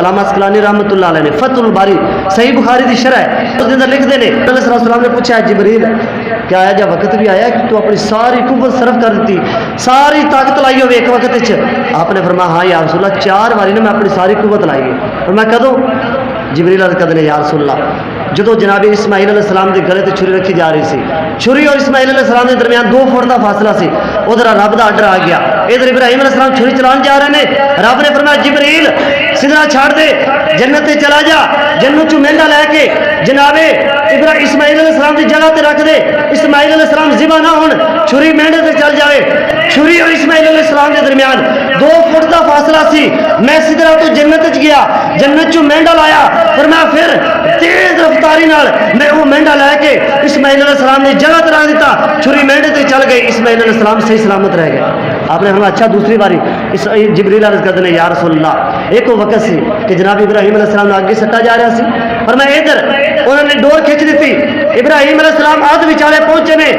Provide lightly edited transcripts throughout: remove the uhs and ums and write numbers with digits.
अल्लामा अस्कलानी रहमतुल्लाह अलैह ने फतहुल बारी सही बुखारी की शरह है उसके अंदर लिखते हैं नबी सल्लल्लाहु अलैहि वसल्लम ने पूछा जिबरील क्या आया जब वक्त भी आया कि तू अपनी सारी कुव्वत सर्फ कर दी सारी ताकत लाई हो एक वक्त आपने फरमाया हाँ या रसूल अल्लाह 4 बारी ने मैं अपनी सारी कुव्वत लाई है और मैं कदों जिबरील अर्ज़ करदे ने या रसूल अल्लाह जो जनाबे इस्माइल अलैहिस्सलाम के गले ते छुरी रखी जा रही सी छुरी और इस्माइल अलैहिस्सलाम के दरमियान 2 फुट का फासला सी उधर रब का आर्डर आ गया इधर इब्राहिम अलैहिस्सलाम छुरी चलान जा रहे हैं रब ने फरमाया जिबरील सिदरा छाड़ दे जन्नत ते चला जा जन्नत चो मेंढा लैके जनाबे इस्माइल अलैहिस्सलाम की जगह ते रख दे इस्माइल अलैहिस्सलाम ज़िबा ना होन छुरी मेंढे ते चल जाए छुरी और इस्माइल अलैहिस्सलाम के दरमियान 2 फुट का फासला सी मैं सिदरा तो जन्नत च गया जन्नत चो मेंढा लाया पर मैं फिर तेज रफ्तारी नाल मैं वो मेंढा लैके इस्माइल अलैहिस्सलाम ने जगह ते रख दिता छुरी मेंढे ते चल गई इस्माइल अलैहिस्सलाम सही सलामत रह गए आपने हमें अच्छा दूसरी बारी इस जिबरील अर्ज़ करदे ने या रसूल अल्लाह एक वक्त से कि जनाब इब्राहिम अलैहिस्सलाम आगे सट्टा जा रहा सी पर मैं इधर उन्होंने डोर खिंच दी इब्राहिम अलैहिस्सलाम अध विचाले पहुंचे ने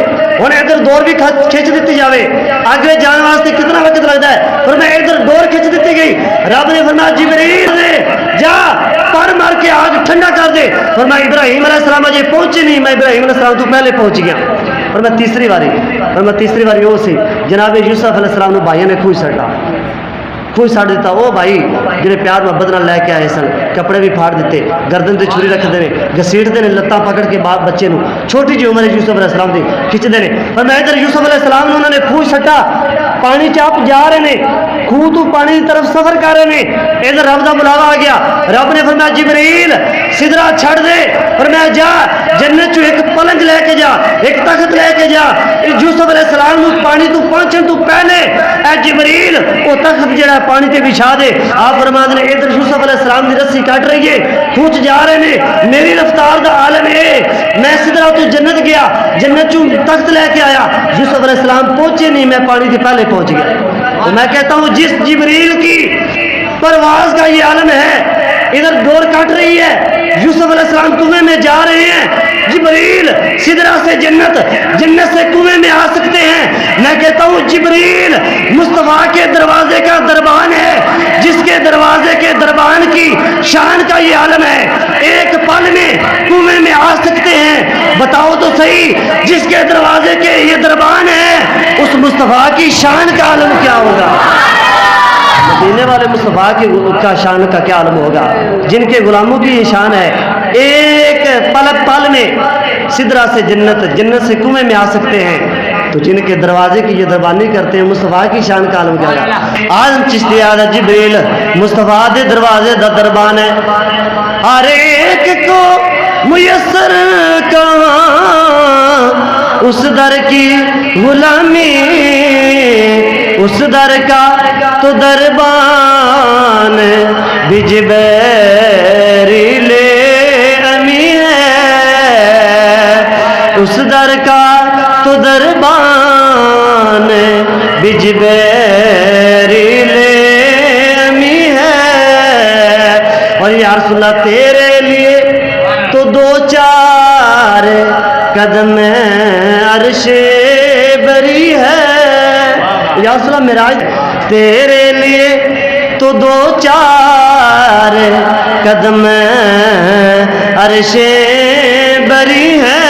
उन्हें इधर डोर भी खिंच दी जाए आगे जाने वास्ते कितना वक्त लगता है पर मैं इधर डोर खिंच दी गई रब ने फरमाया जिबरील ने जा पर मार के आग ठंडा कर दे और मैं इब्राहिम अलैहिस्सलाम अजे पहुंचे नहीं मैं इब्राहिम अलैहिस्सलाम तो पहले पहुंच गया और मैं तीसरी बारी वो सी जनाब यूसुफ अलैहिस्सलाम ने भाइयों ने खूह साड़ दिता वो भाई जिन्हें प्यार मोहब्बत नाल लैके आए सन कपड़े भी फाड़ दिते गर्दन से छुरी रखते हैं घसीटते हैं लत्तां पकड़ के बाप बच्चे को छोटी जी उम्र यूसुफ अलैहिस्सलाम की खिंचते हैं पर मैं इधर यूसुफ अलैहिस्सलाम ने उन्होंने खूह सट्टा पानी च आप जा रहे हैं खूह तो पानी की तरफ सफर कर रहे हैं इधर रब का बुलावा आ गया रब ने फरमाया जिबरील सिदरा छड़ दे और मैं जा जन्नत चो एक पलंग लेके जा एक तख्त लेके जा यूसुफ अलैहिस्सलाम को पानी तो पहुंचने तो पहले ए जिबरील वो तख्त जड़ा पानी ते बिछा दे आप फरमाते ने इधर यूसुफ अलैहिस्सलाम की रस्सी कट रही है खूह च जा रहे हैं मेरी रफ्तार का आलम है मैं सिदरा तो जन्नत गया जन्नत चो तख्त लेके आया यूसुफ अलैहिस्सलाम पहुंचे नहीं मैं पानी के पहले पहुंच गया तो मैं कहता हूँ जिस जिबरील की परवाज का ये आलम है इधर डोर कट रही है यूसुफ अलैहिस्सलाम कुएं में जा रहे हैं जिबरील सिदरा से जन्नत जन्नत से कुएं में आ सकते हैं मैं कहता हूँ जिबरील मुस्तफा के दरवाजे का दरबान है जिसके दरवाजे के दरबान की शान का ये आलम है एक पल में कुएं में आ सकते हैं बताओ तो सही जिसके दरवाजे के ये दरबान है उस मुस्तफा की शान का आलम क्या होगा मदीने वाले मुस्तफा की का शान का क्या आलम होगा जिनके गुलामों की ये शान है एक पल में सिदरा से जन्नत जन्नत से कुएं में आ सकते हैं तो जिनके दरवाजे की ये दरबानी करते हैं मुस्तफा की शान का आलम क्या होगा आज़म चिश्ती आदा जिब्रील मुस्तफा दे दरवाजे दा दरबान है हर एक को मुयस्सर कहाँ उस दर की गुलामी उस दर का तो दरबान बिजबेरी ले अमी है उस दर का तो दरबान बिजबेरी ले अमी है और या रसूल अल्लाह तेरे लिए तो 2-4 कदम अर्शे बरी है या रसूल अल्लाह मेराज तेरे लिए तो 2-4 कदम अर्शे बरी है